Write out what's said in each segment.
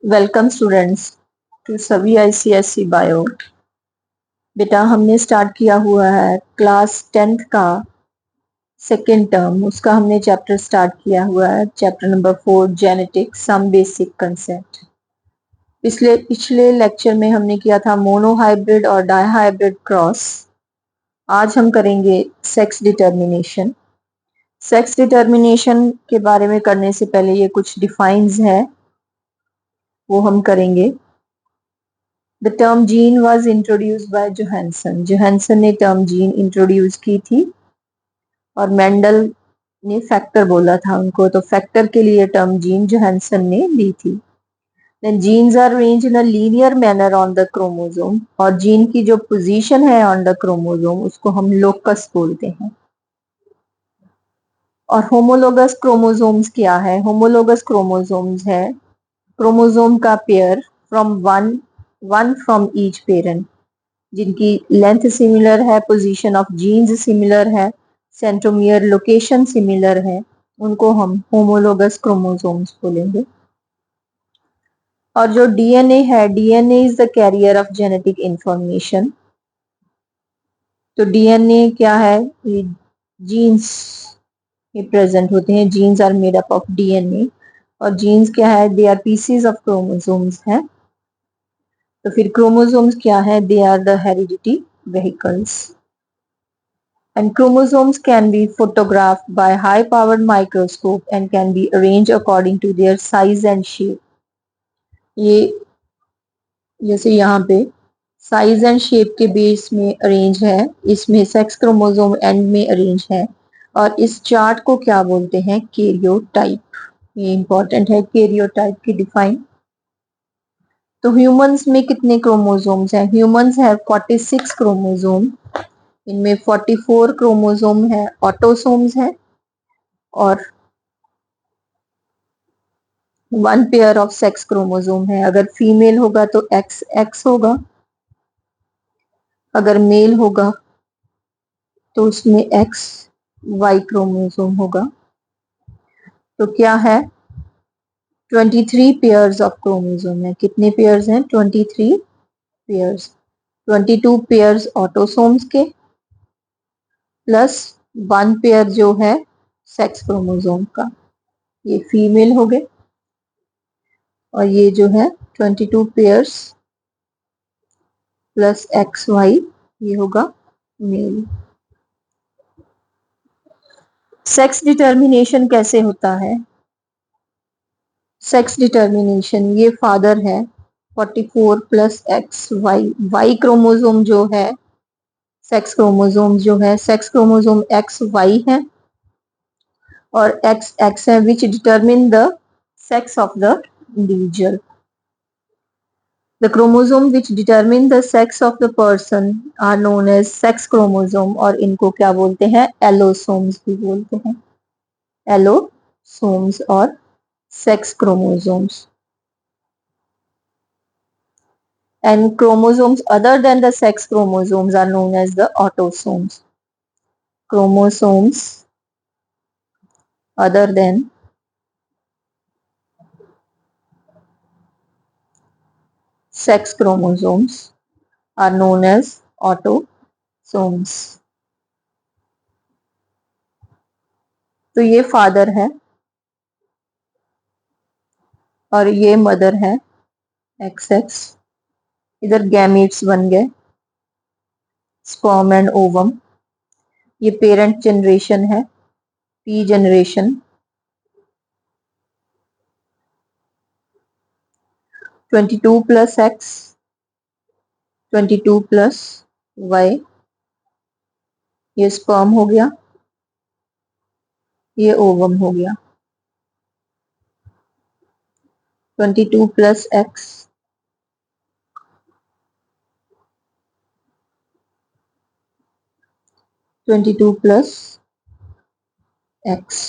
Welcome students to सभी ICSE bio. बेटा हमने स्टार्ट किया हुआ है क्लास 10th का सेकेंड टर्म, उसका हमने चैप्टर स्टार्ट किया हुआ है, chapter number 4 genetics some basic concept. पिछले लेक्चर में हमने किया था मोनोहाइब्रिड और डाइहाइब्रिड क्रॉस। आज हम करेंगे सेक्स डिटर्मिनेशन। सेक्स डिटर्मिनेशन के बारे में करने से पहले ये कुछ डिफाइंस है, वो हम करेंगे। The term gene was introduced by Johansen. Johansen ने term gene introduce की थी और मेंडल ने फैक्टर बोला था उनको, तो फैक्टर के लिए term gene Johansen ने दी थी। Then genes are arranged in a linear manner on the chromosome और जीन की जो पोजीशन है on the chromosome उसको हम लोकस बोलते हैं। और होमोलोगस क्रोमोसोम्स क्या है? होमोलोगस क्रोमोसोम्स है क्रोमोसोम का pair from one from each parent, जिनकी लेंथ सिमिलर है, पोजीशन ऑफ जीन्स सिमिलर है, सेंट्रोमियर लोकेशन सिमिलर है, उनको हम होमोलोगस क्रोमोसोम्स बोलेंगे। और जो डीएनए है, DNA is the carrier of genetic information. तो डीएनए क्या है? ये जीन्स ये प्रेजेंट होते हैं, genes are made up of DNA. और जीन्स क्या है? They are pieces of chromosomes है। तो फिर क्रोमोसोम्स क्या है? They are the heredity vehicles. And chromosomes can be photographed by high-powered microscope and can be arranged according to their size and shape. ये जैसे यहाँ पे साइज एंड शेप के बेस में अरेंज है, इसमें सेक्स क्रोमोसोम एंड में arrange है। और इस चार्ट को क्या बोलते हैं? कैरियोटाइप। ये इंपॉर्टेंट है, कैरियोटाइप की डिफाइन। तो ह्यूमंस में कितने क्रोमोसोम्स हैं? Humans have 46 chromosome. इनमें 44 क्रोमोसोम है ऑटोसोम्स है और 1 पेयर ऑफ सेक्स क्रोमोसोम है। अगर फीमेल होगा तो एक्स एक्स होगा, अगर मेल होगा तो उसमें एक्स वाई क्रोमोसोम होगा। तो क्या है? 23 पेयर्स ऑफ क्रोमोसोम है। कितने पेयर्स हैं? 23 पेयर्स। 22 पेयर्स ऑटोसोम्स के प्लस 1 पेयर जो है सेक्स क्रोमोसोम का, ये फीमेल हो गए। और ये जो है 22 पेयर्स प्लस एक्स वाई, ये होगा मेल। सेक्स डिटर्मिनेशन कैसे होता है? सेक्स डिटर्मिनेशन, ये फादर है 44 plus X Y, Y chromosome जो है, सेक्स क्रोमोसोम जो है, सेक्स क्रोमोसोम एक्स वाई है और एक्स एक्स है, which determine the sex of the individual. The chromosome which determine the sex of the person are known as sex chromosome और इनको क्या बोलते हैं? एलोसोम्स भी बोलते हैं। एलोसोम्स और sex chromosomes. And chromosomes other than the sex chromosomes are known as the autosomes. Chromosomes other than sex chromosomes are known as autosomes. तो ये फादर है और ये मदर है एक्स एक्स। इधर गैमीट्स बन गए, स्पर्म एंड ओवम। ये पेरेंट जनरेशन है, P generation. 22 plus X, 22 plus Y, ये स्पर्म हो गया, ये ओवम हो गया। 22 प्लस एक्स, 22 प्लस एक्स।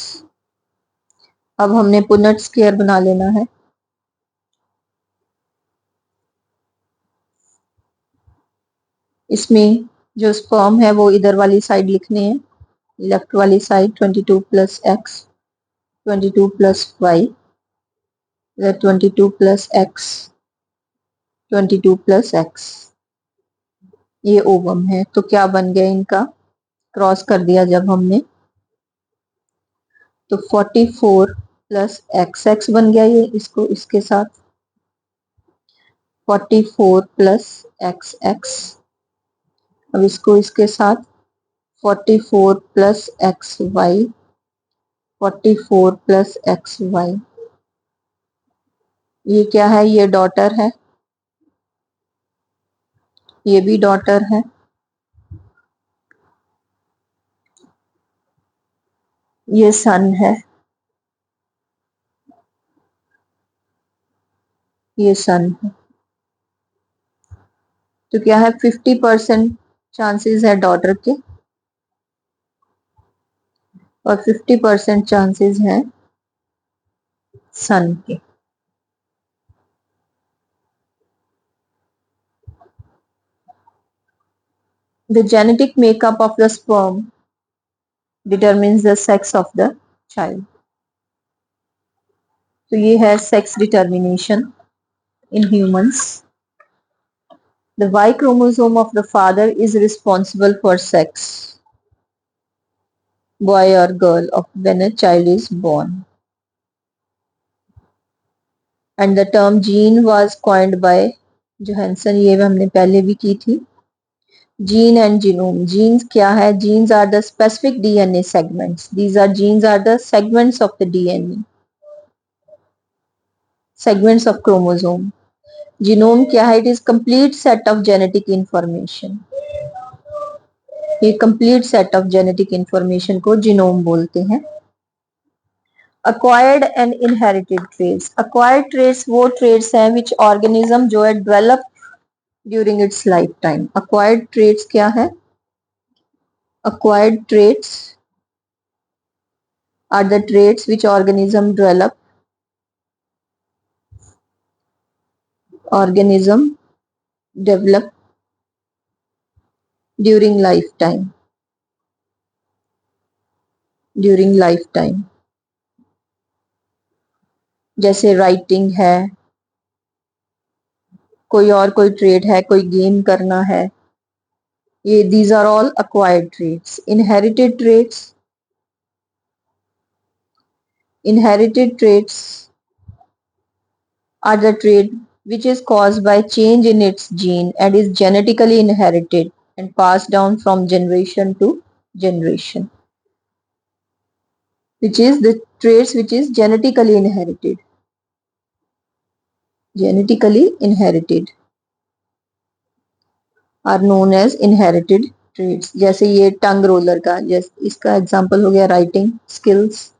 अब हमने पुनेट स्क्वायर बना लेना है। इसमें जो स्पर्म है वो इधर वाली साइड लिखने हैं, लेफ्ट वाली side 22 plus X, 22 plus Y. 22 plus X, 22 plus X, ये ओवम है। तो क्या बन गया इनका, क्रॉस कर दिया जब हमने, तो 44 प्लस एक्स, एक्स बन गया ये, इसको इसके साथ 44 प्लस एक्स एक्स, अब इसको इसके साथ 44 plus X Y, 44 plus X Y, ये क्या है, ये डॉटर है, ये भी डॉटर है, ये सन है, ये सन है। तो क्या है, 50% चांसेस है डॉटर के और 50% चांसेस हैं सन के। The genetic makeup of the sperm determines the sex of the child. तो ये है sex determination in humans. The Y chromosome of the father is responsible for sex, boy or girl, of when a child is born. And the term gene was coined by Johansson, ये हमने पहले भी की थी। Gene and genome. Genes क्या है? Genes are the specific DNA segments. Genes are the segments of the DNA, segments of chromosome. Genome क्या है? It is complete set of genetic information. ये complete set of genetic information को genome बोलते हैं। Acquired and inherited traits. Acquired traits वो traits हैं which organism जो है develop during its lifetime. Acquired traits क्या है? Acquired traits are the traits which organism develop during lifetime. During lifetime. जैसे राइटिंग है, कोई और कोई ट्रेड है, कोई गेम करना है, ये these are all acquired traits. Inherited traits are the trait which is caused by change in its gene and is genetically inherited and passed down from generation to generation, which is the traits which is genetically inherited. Genetically inherited are known as inherited traits. जैसे ये टंग roller का, जैसे इसका example हो गया writing skills,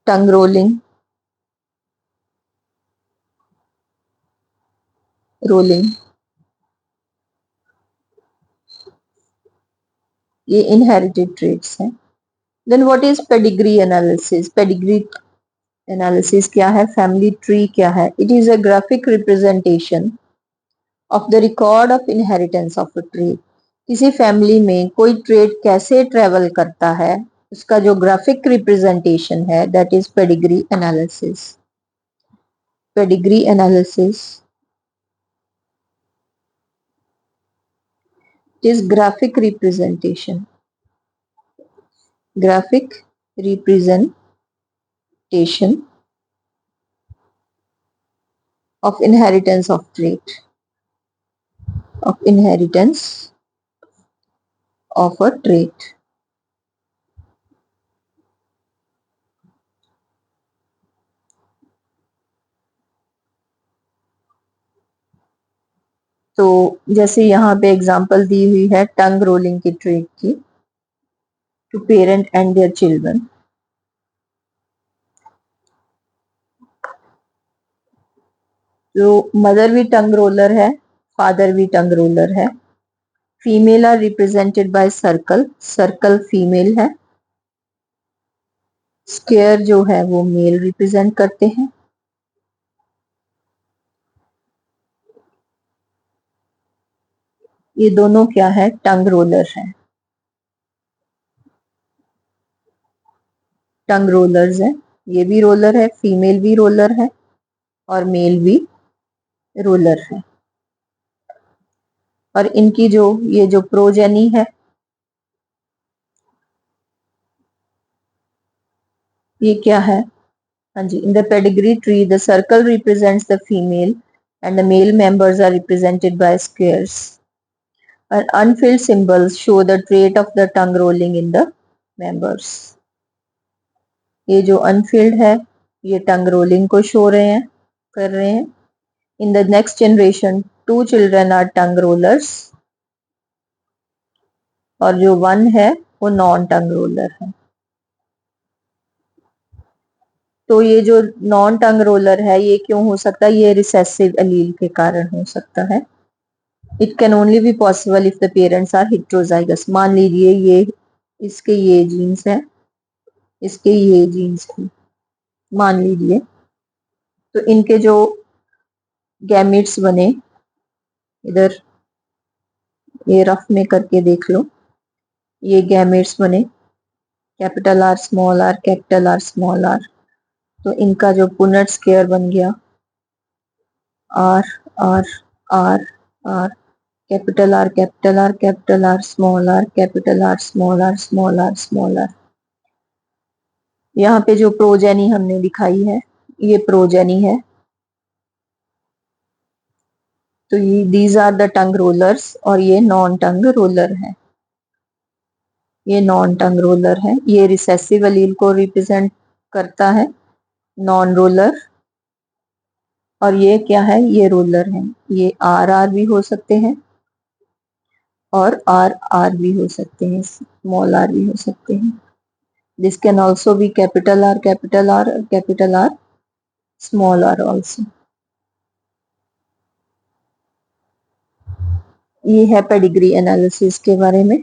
tongue rolling, rolling, ये inherited traits हैं। Then what is pedigree analysis? Pedigree analysis क्या है? फैमिली ट्री क्या है? It is a graphic representation of the record of inheritance of a trait. किसी फैमिली में कोई ट्रेट कैसे ट्रेवल करता है, उसका जो ग्राफिक रिप्रेजेंटेशन है, that is pedigree analysis. Pedigree analysis is graphic representation of inheritance of trait, of inheritance of a trait। तो जैसे यहाँ पे एग्जांपल दी हुई है टंग रोलिंग की ट्रेट की, two parent and their children. जो मदर भी टंग रोलर है, फादर भी टंग रोलर है। Female are represented by circle, circle female है, स्क्वायर जो है वो मेल रिप्रेजेंट करते हैं। ये दोनों क्या है? टंग रोलर है। टंग रोलर्स हैं, ये भी रोलर है, फीमेल भी रोलर है और मेल भी रोलर है। और इनकी जो ये जो प्रोजेनी है, ये क्या है? हाँ जी, in the pedigree tree the circle represents the female and the male members are represented by squares और unfilled symbols show the trait of the tongue rolling in the members. ये जो अनफिल्ड है ये टंग रोलिंग को show रहे हैं, कर रहे हैं। In the next generation 2 children are tongue rollers और जो 1 है वो नॉन टंग रोलर है। तो ये जो नॉन टंग रोलर है ये क्यों हो सकता है? ये रिसेसिव एलील के कारण हो सकता है। It can only be possible if the parents are heterozygous. मान लीजिए ये इसके ये जीन्स है, इसके ये जीन्स है, मान लीजिए, तो इनके जो गैमेट्स बने, इधर ये रफ में करके देख लो, ये गैमेट्स बने capital R small R capital R small R, तो इनका जो पुनेट स्क्वायर बन गया R R R R capital R capital R capital R small R capital R small R small R small R. यहाँ पे जो progeny हमने दिखाई है ये प्रोजेनी है। तो ये these are the tongue rollers और ये नॉन टंग रोलर है, ये नॉन टंग रोलर है। ये रिसेसिव एलील को रिप्रेजेंट करता है, नॉन रोलर, और ये क्या है? ये रोलर है। ये आर आर भी हो सकते हैं और आर आर भी हो सकते हैं, स्मॉल आर भी हो सकते हैं। This can also be capital R capital R capital R small R also. ये है पेडिग्री एनालिसिस के बारे में।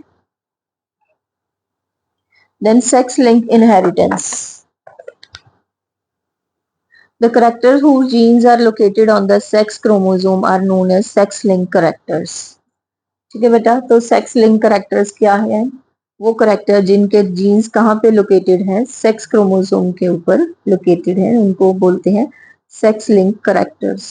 Then sex link inheritance. The characters whose genes are located on the sex chromosome are known as sex-linked characters. ठीक है बेटा, तो sex link characters क्या है? वो कैरेक्टर जिनके जीन्स कहाँ पे लोकेटेड हैं? सेक्स क्रोमोसोम के ऊपर लोकेटेड है, उनको बोलते हैं sex link characters.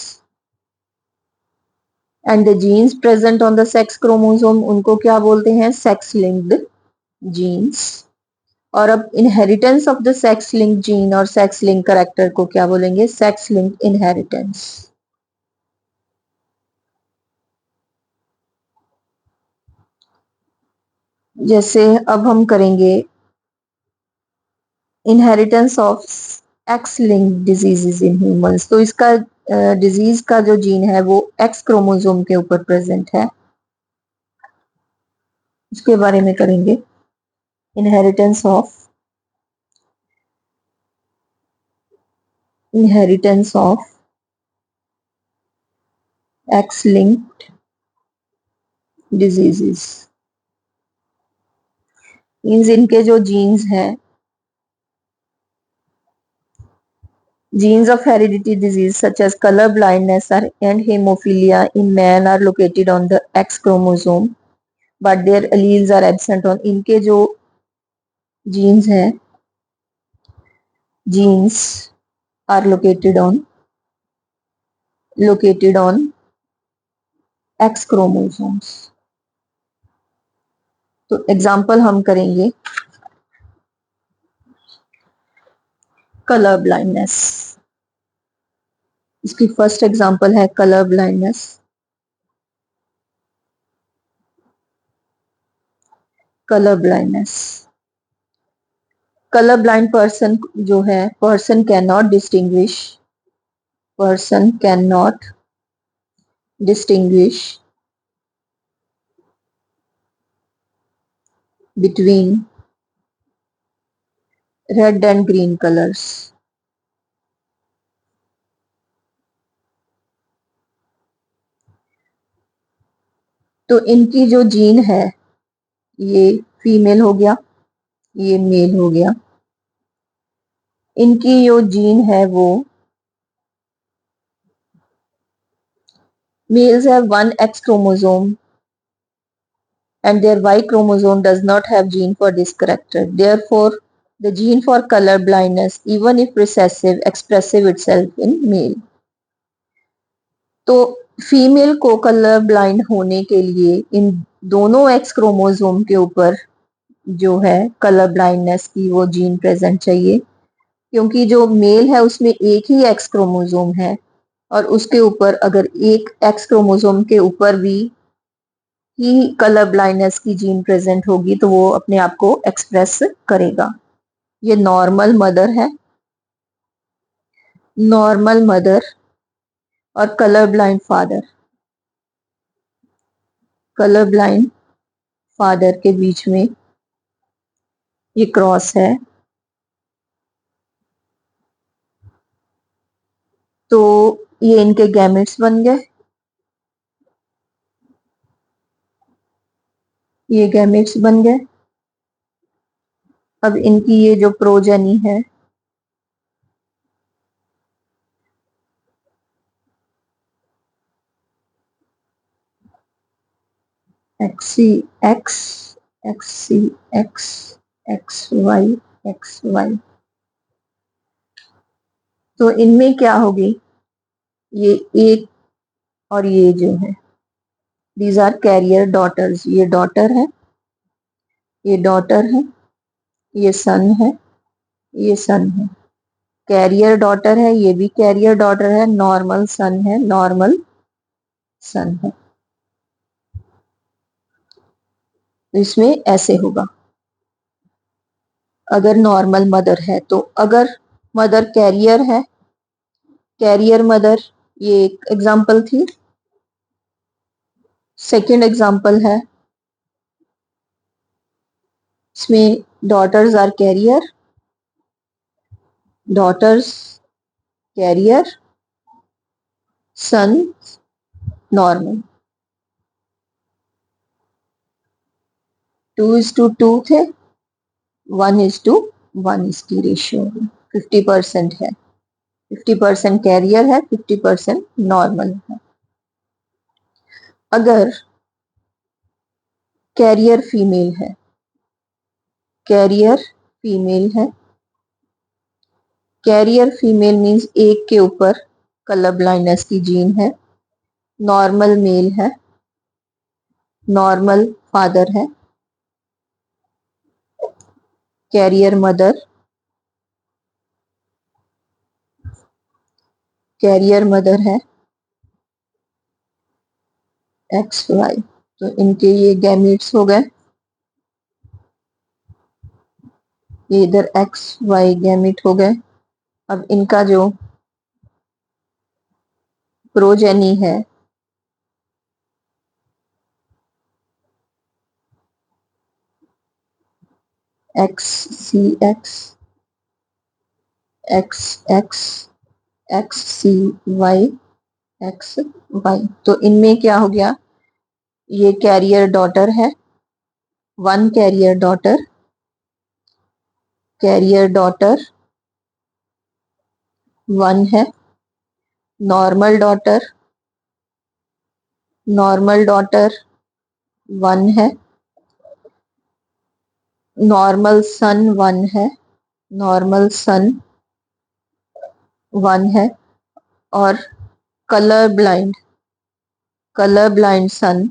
And the genes present on the sex chromosome उनको क्या बोलते हैं? Sex linked genes. और अब inheritance of the sex link gene और सेक्स लिंक कैरेक्टर को क्या बोलेंगे? Sex link inheritance. जैसे अब हम करेंगे inheritance of x link diseases in humans, तो इसका डिजीज का जो जीन है वो एक्स क्रोमोसोम के ऊपर प्रेजेंट है, उसके बारे में करेंगे। Inheritance of x linked diseases means इनके जो जीन्स हैं, genes of hereditary disease such as color blindness and hemophilia in man are located on the X chromosome, but their alleles are absent on। इनके जो genes हैं, genes are located on X chromosomes। तो example हम करेंगे colour blindness. इसकी first example है colour blindness. Colour blindness, colour blind person जो है, person can not distinguish between red and green colors। तो इनकी जो जीन है ये फीमेल हो गया, ये मेल हो गया। इनकी जो जीन है वो males have one X chromosome and their Y chromosome does not have gene for this character, therefore The gene for color blindness, even if recessive, expressive itself in male. तो female को colour blind होने के लिए इन दोनों x chromosome के ऊपर जो है कलर ब्लाइंडनेस की वो जीन प्रेजेंट चाहिए, क्योंकि जो मेल है उसमें एक ही एक्स क्रोमोसोम है और उसके ऊपर अगर एक एक्स क्रोमोसोम के ऊपर भी ही कलर ब्लाइंडनेस की जीन प्रेजेंट होगी तो वो अपने आप को एक्सप्रेस करेगा। ये नॉर्मल मदर है, नॉर्मल मदर और colour blind father, colour blind father के बीच में ये क्रॉस है। तो ये इनके गैमेट्स बन गए, ये गैमेट्स बन गए। अब इनकी ये जो प्रोजेनी है X C X, X C X, X Y, X Y, तो इनमें क्या होगी, ये एक और ये जो है दीज आर कैरियर डॉटर्स, ये डॉटर है, ये डॉटर है, ये सन है, ये सन है, कैरियर डॉटर है, ये भी कैरियर डॉटर है, नॉर्मल सन है, नॉर्मल सन है। तो इसमें ऐसे होगा अगर नॉर्मल मदर है तो। अगर मदर कैरियर है, कैरियर मदर, ये एक एग्जांपल थी। सेकंड एग्जांपल है, इसमें daughters are carrier, daughters carrier, son normal. 2:2 थे, 1:1 इसकी रेशियो 50% है, 50% कैरियर है, 50% नॉर्मल है। अगर कैरियर फीमेल है, कैरियर फीमेल है, कैरियर फीमेल मींस एक के ऊपर कलर ब्लाइंडनेस की जीन है, नॉर्मल मेल है, नॉर्मल फादर है, कैरियर मदर, कैरियर मदर है एक्स वाई। तो इनके ये गैमीट्स हो गए, ये इधर एक्स वाई गैमीट हो गए। अब इनका जो प्रोजेनी है X C X, X X, X C Y, X Y, तो इनमें क्या हो गया, ये कैरियर डॉटर है, one carrier daughter, carrier daughter one है, normal daughter, normal daughter one है, नॉर्मल सन वन है, नॉर्मल सन वन है, और colour blind, colour blind son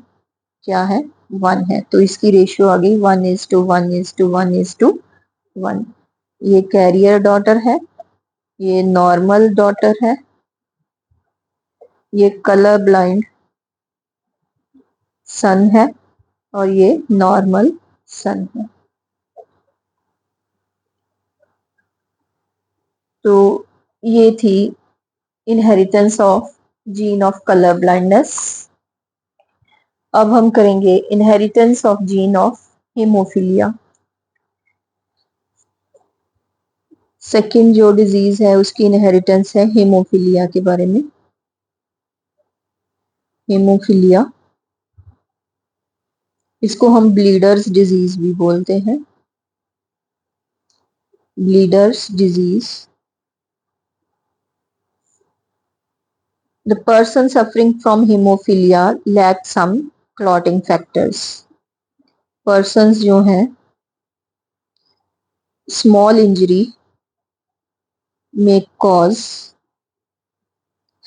क्या है, 1 है। तो इसकी रेशियो आ गई 1:1:1:1। ये कैरियर डॉटर है, ये नॉर्मल डॉटर है, ये कलर ब्लाइंड सन है और ये नॉर्मल सन है। तो ये थी inheritance of gene of colour blindness. अब हम करेंगे inheritance of gene of haemophilia. Second जो डिजीज है उसकी इनहेरिटेंस है हीमोफीलिया के बारे में। हीमोफीलिया, इसको हम ब्लीडर्स डिजीज भी बोलते हैं, bleeders disease. The person suffering from hemophilia lacks some clotting factors. Persons जो हैं small injury may cause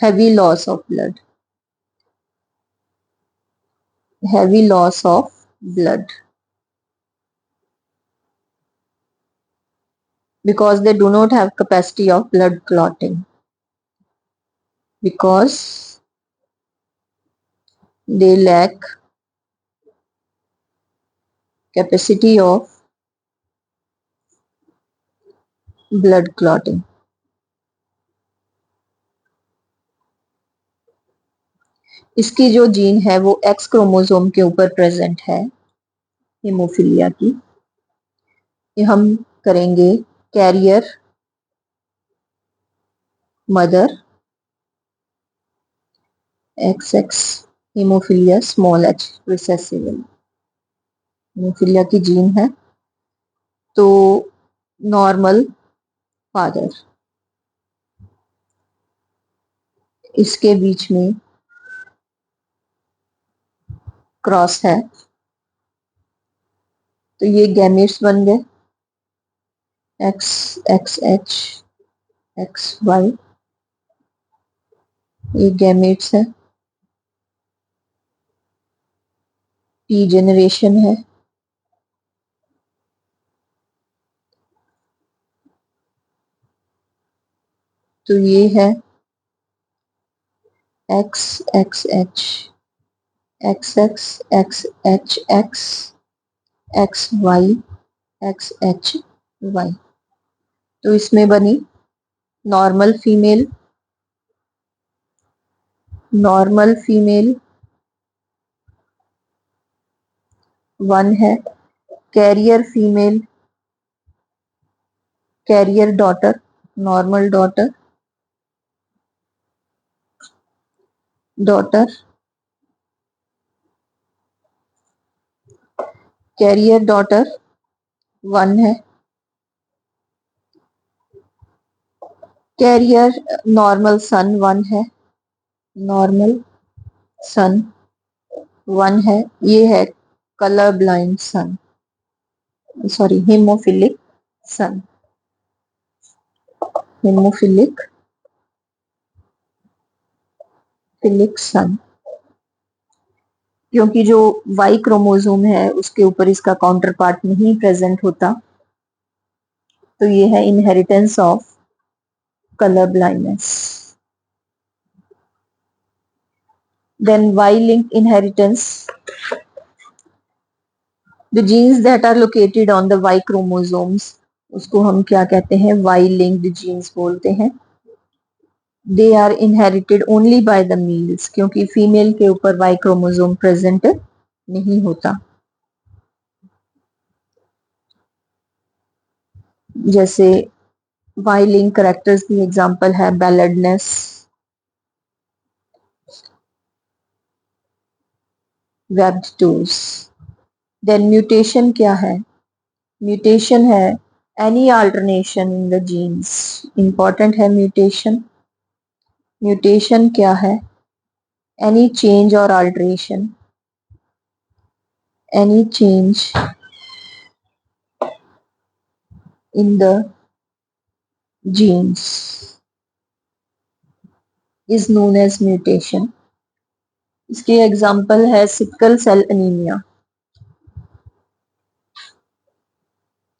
heavy loss of blood. Heavy loss of blood. Because they do not have capacity of blood clotting. Because they lack capacity of blood clotting. इसकी जो gene है वो x chromosome के ऊपर present है, haemophilia की। ये हम करेंगे carrier mother XX haemophilia small h recessive haemophilia की जीन है, तो नॉर्मल फादर, इसके बीच में क्रॉस है, तो ये गैमेट्स बन गए XXH XY, ये गैमेट्स है, P जनरेशन है, तो ये है XXH XXXHX XY XHY, तो इसमें बनी नॉर्मल फीमेल 1 है, carrier female carrier daughter normal daughter carrier daughter 1 है, कैरियर नॉर्मल सन 1 है, नॉर्मल सन 1 है, ये है कलर ब्लाइंड सन, सॉरी हीमोफिलिक सन, हीमोफिलिक सन, क्योंकि जो वाई क्रोमोसोम है उसके ऊपर इसका काउंटर पार्ट नहीं प्रेजेंट होता, तो ये है inheritance of colour blindness. Then Y link inheritance, the genes that are located on the Y chromosomes, उसको हम क्या कहते हैं, वाई लिंक्ड जीन्स बोलते हैं। They are inherited only by the males, क्योंकि फीमेल के ऊपर वाई क्रोमोसोम प्रेजेंट नहीं होता। जैसे वाई लिंक करेक्टर्स की एग्जांपल है baldness, webbed toes. Then mutation क्या है, म्यूटेशन है any alteration in the genes, important है म्यूटेशन। म्यूटेशन क्या है, एनी चेंज और alteration, any change in the genes is known as mutation. इसकी एग्जांपल है sickle cell anaemia.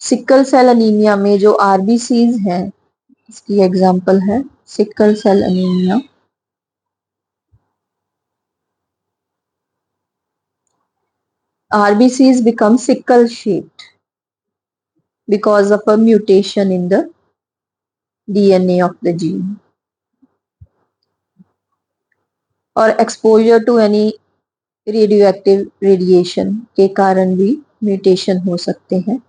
Sickle cell anaemia में जो आरबीसीज हैं, इसकी एग्जांपल है sickle cell anaemia. RBCs become sickle shaped because of a mutation in the DNA of the gene, और exposure to any radioactive radiation के कारण भी म्यूटेशन हो सकते हैं।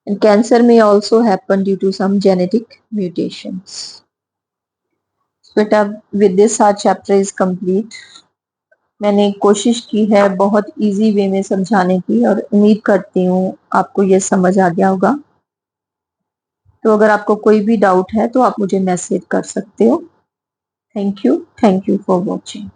एंड कैंसर में also happen due to some genetic mutations. बेटा with this our chapter is complete. मैंने कोशिश की है बहुत इजी वे में समझाने की, और उम्मीद करती हूँ आपको ये समझ आ गया होगा। तो अगर आपको कोई भी डाउट है तो आप मुझे मैसेज कर सकते हो। Thank you for watching.